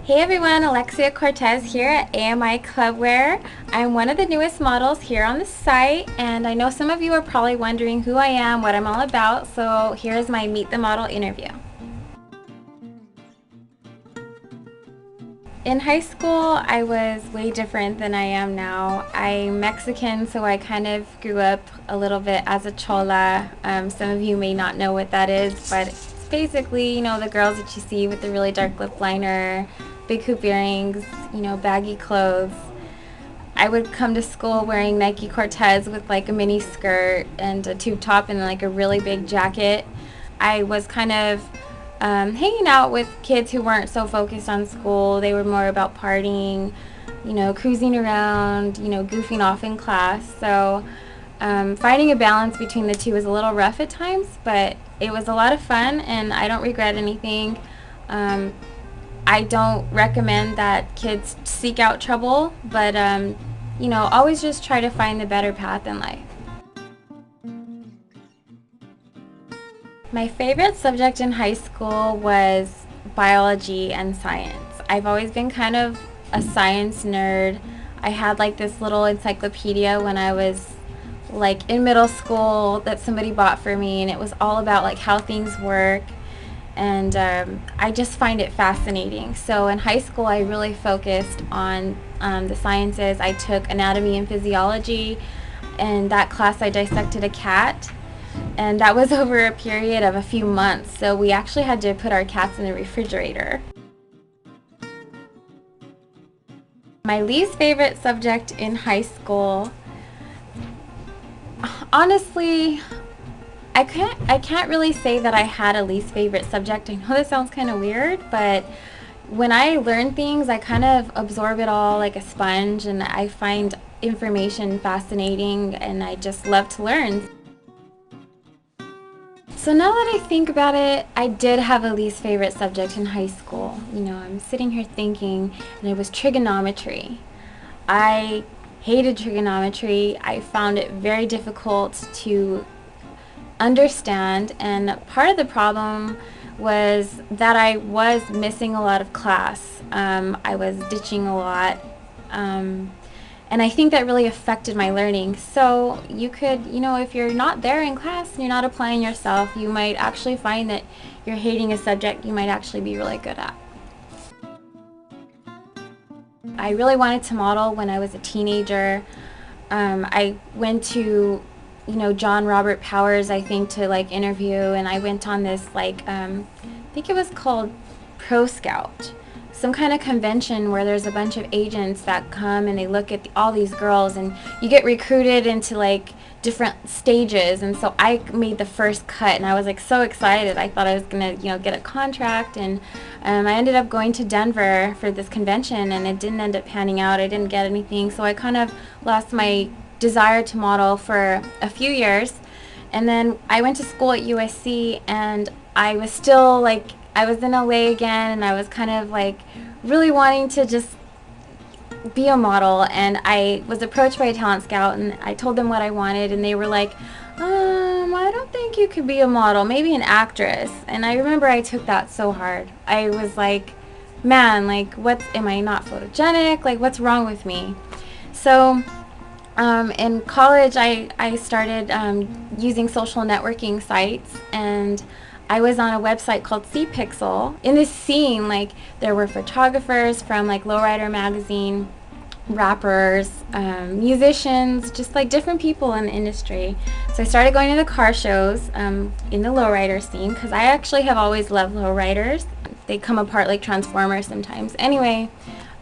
Hey everyone, Alexia Cortez here at AMI Clubwear. I'm one of the newest models here on the site, and I know some of you are probably wondering who I am, what I'm all about, so here's my Meet the Model interview. In high school, I was way different than I am now. I'm Mexican, so I kind of grew up a little bit as a chola. Some of you may not know what that is, but it's basically, the girls that you see with the really dark lip liner, big hoop earrings, baggy clothes. I would come to school wearing Nike Cortez with like a mini skirt and a tube top and like a really big jacket. I was kind of hanging out with kids who weren't so focused on school. They were more about partying, cruising around, goofing off in class. So finding a balance between the two was a little rough at times, but it was a lot of fun and I don't regret anything. I don't recommend that kids seek out trouble, but always just try to find the better path in life. My favorite subject in high school was biology and science. I've always been kind of a science nerd. I had like this little encyclopedia when I was like in middle school that somebody bought for me, and it was all about like how things work, and I just find it fascinating. So in high school I really focused on the sciences. I took anatomy and physiology. In that class I dissected a cat, and that was over a period of a few months, so we actually had to put our cats in the refrigerator. My least favorite subject in high school, honestly, I can't really say that I had a least favorite subject. I know that sounds kind of weird, but when I learn things, I kind of absorb it all like a sponge, and I find information fascinating, and I just love to learn. So now that I think about it, I did have a least favorite subject in high school. I'm sitting here thinking, and it was trigonometry. I hated trigonometry. I found it very difficult to understand, and part of the problem was that I was missing a lot of class. I was ditching a lot. And I think that really affected my learning. So you could, if you're not there in class and you're not applying yourself, you might actually find that you're hating a subject you might actually be really good at. I really wanted to model when I was a teenager. I went to, John Robert Powers, I think, to like interview, and I went on this I think it was called Pro Scout, some kind of convention where there's a bunch of agents that come and they look at all these girls, and you get recruited into like different stages. And so I made the first cut, and I was like so excited. I thought I was gonna get a contract, and I ended up going to Denver for this convention, and it didn't end up panning out. I didn't get anything, so I kind of lost my desire to model for a few years. And then I went to school at USC, and I was still like, I was in LA again, and I was kind of like really wanting to just be a model, and I was approached by a talent scout, and I told them what I wanted, and they were like, I don't think you could be a model, maybe an actress. And I remember I took that so hard. I was like, man, like, am I not photogenic? Like, what's wrong with me? So in college I started using social networking sites, and I was on a website called C-Pixel. In this scene, like, there were photographers from like Lowrider magazine, rappers, musicians, just like different people in the industry. So I started going to the car shows in the lowrider scene, because I actually have always loved lowriders. They come apart like Transformers sometimes. Anyway,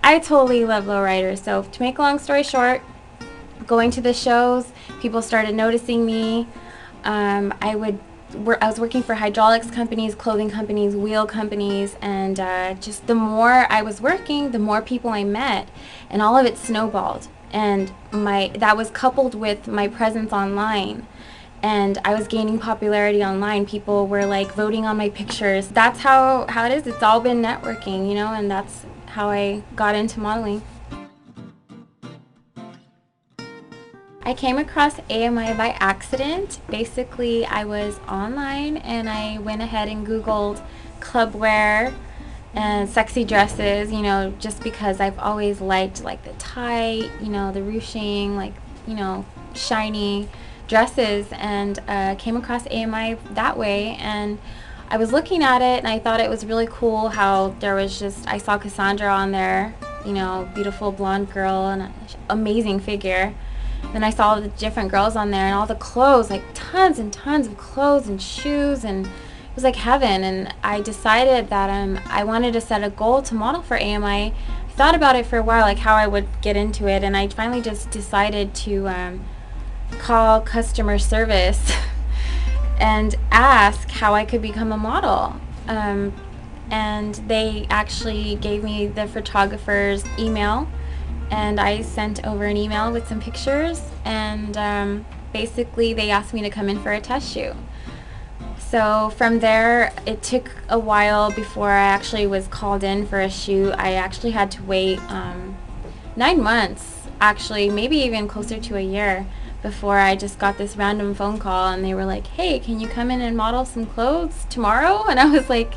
I totally love lowriders. So to make a long story short, going to the shows, people started noticing me. I was working for hydraulics companies, clothing companies, wheel companies, and just the more I was working, the more people I met, and all of it snowballed. And that was coupled with my presence online, and I was gaining popularity online. People were like voting on my pictures. That's how it is. It's all been networking, and that's how I got into modeling. I came across AMI by accident. Basically, I was online and I went ahead and Googled clubwear, and sexy dresses, you know, just because I've always liked like the tight, you know, the ruching, like, you know, shiny dresses, and came across AMI that way. And I was looking at it and I thought it was really cool how there was just, I saw Cassandra on there, you know, beautiful blonde girl and an amazing figure. Then I saw the different girls on there and all the clothes, like tons and tons of clothes and shoes, and it was like heaven. And I decided that I wanted to set a goal to model for AMI. I thought about it for a while, like how I would get into it, and I finally just decided to call customer service and ask how I could become a model. And they actually gave me the photographer's email, and I sent over an email with some pictures, and basically they asked me to come in for a test shoot. So from there, it took a while before I actually was called in for a shoot. I actually had to wait 9 months, actually, maybe even closer to a year, before I just got this random phone call and they were like, hey, can you come in and model some clothes tomorrow? And I was like,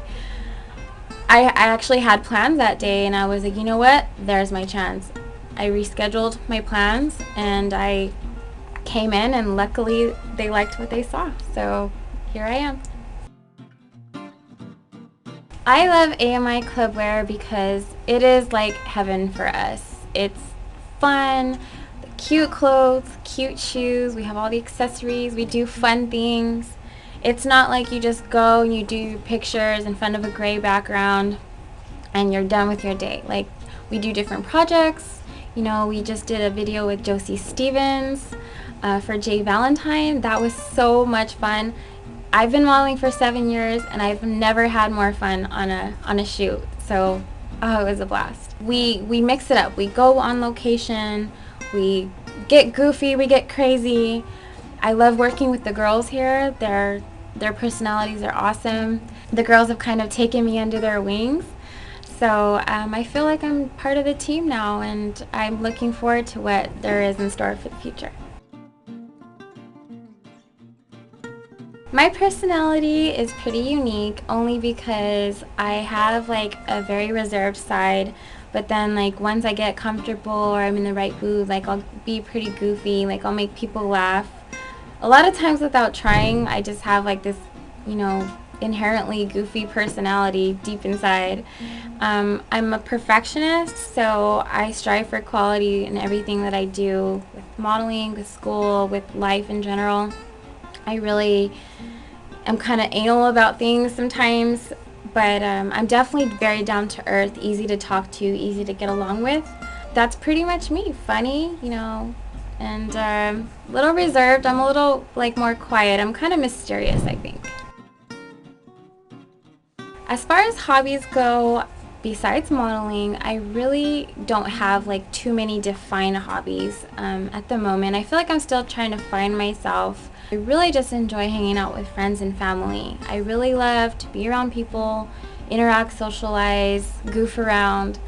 I actually had plans that day, and I was like, you know what, there's my chance. I rescheduled my plans and I came in, and luckily they liked what they saw. So here I am. I love AMI Clubwear because it is like heaven for us. It's fun, cute clothes, cute shoes, we have all the accessories, we do fun things. It's not like you just go and you do your pictures in front of a gray background and you're done with your day. Like, we do different projects. You know, we just did a video with Josie Stevens for Jay Valentine. That was so much fun. I've been modeling for 7 years and I've never had more fun on a shoot. So, oh, it was a blast. We mix it up. We go on location. We get goofy. We get crazy. I love working with the girls here. Their personalities are awesome. The girls have kind of taken me under their wings. So I feel like I'm part of the team now, and I'm looking forward to what there is in store for the future. My personality is pretty unique only because I have like a very reserved side, but then like once I get comfortable or I'm in the right mood, like I'll be pretty goofy, like I'll make people laugh. A lot of times without trying, I just have like this, you know, inherently goofy personality deep inside. I'm a perfectionist, so I strive for quality in everything that I do, with modeling, with school, with life in general. I really am kind of anal about things sometimes, but I'm definitely very down to earth, easy to talk to, easy to get along with. That's pretty much me. Funny, you know, and a little reserved. I'm a little like more quiet. I'm kind of mysterious, I think. As far as hobbies go, besides modeling, I really don't have like too many defined hobbies at the moment. I feel like I'm still trying to find myself. I really just enjoy hanging out with friends and family. I really love to be around people, interact, socialize, goof around.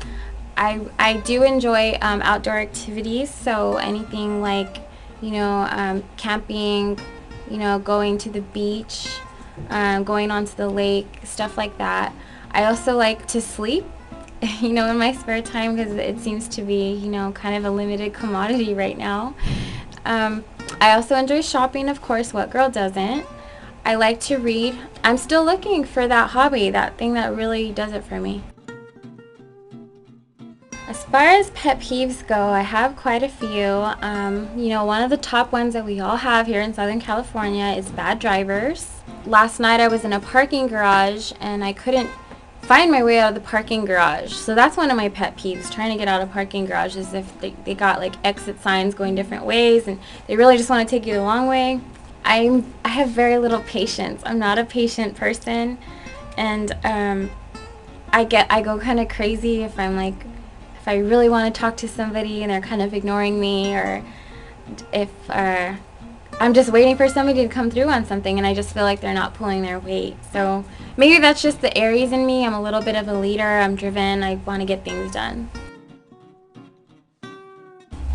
I do enjoy outdoor activities, so anything like, you know, camping, you know, going to the beach, going onto the lake, stuff like that. I also like to sleep, you know, in my spare time, because it seems to be, you know, kind of a limited commodity right now. I also enjoy shopping, of course. What girl doesn't? I like to read. I'm still looking for that hobby, that thing that really does it for me. As far as pet peeves go, I have quite a few. You know, one of the top ones that we all have here in Southern California is bad drivers. Last night I was in a parking garage and I couldn't find my way out of the parking garage. So that's one of my pet peeves, trying to get out of parking garages if they got like exit signs going different ways and they really just want to take you the long way. I have very little patience. I'm not a patient person, and I go kind of crazy if I really want to talk to somebody and they're kind of ignoring me, or if I'm just waiting for somebody to come through on something and I just feel like they're not pulling their weight. So maybe that's just the Aries in me. I'm a little bit of a leader. I'm driven. I want to get things done.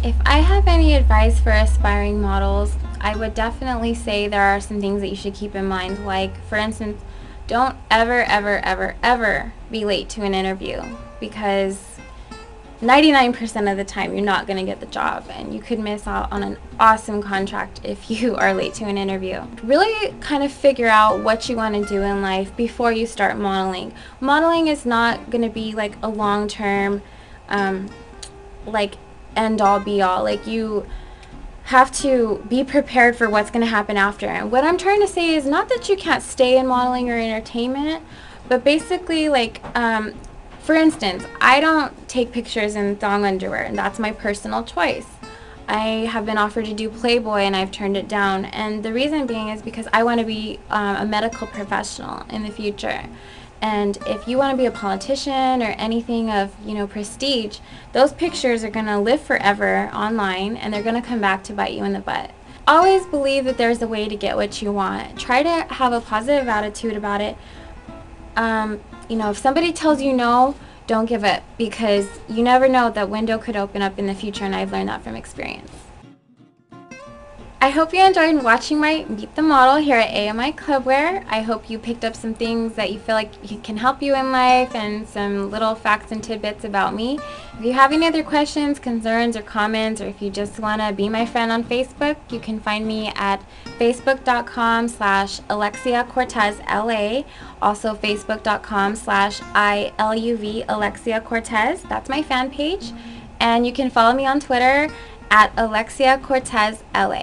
If I have any advice for aspiring models, I would definitely say there are some things that you should keep in mind. Like, for instance, don't ever, ever, ever, ever be late to an interview, because 99% of the time you're not going to get the job, and you could miss out on an awesome contract if you are late to an interview. Really kind of figure out what you want to do in life before you start modeling. Modeling is not going to be like a long-term like end-all be-all. Like, you have to be prepared for what's going to happen after. And what I'm trying to say is not that you can't stay in modeling or entertainment, but basically, like, for instance, I don't take pictures in thong underwear, and that's my personal choice. I have been offered to do Playboy, and I've turned it down. And the reason being is because I want to be a medical professional in the future. And if you want to be a politician or anything of, you know, prestige, those pictures are going to live forever online, and they're going to come back to bite you in the butt. Always believe that there's a way to get what you want. Try to have a positive attitude about it. You know, if somebody tells you no, don't give up, because you never know, that window could open up in the future, and I've learned that from experience. I hope you enjoyed watching my Meet the Model here at AMI Clubwear. I hope you picked up some things that you feel like can help you in life, and some little facts and tidbits about me. If you have any other questions, concerns, or comments, or if you just want to be my friend on Facebook, you can find me at facebook.com/Alexia Cortez LA. Also facebook.com/ILUV Alexia Cortez. That's my fan page. And you can follow me on Twitter at Alexia Cortez LA.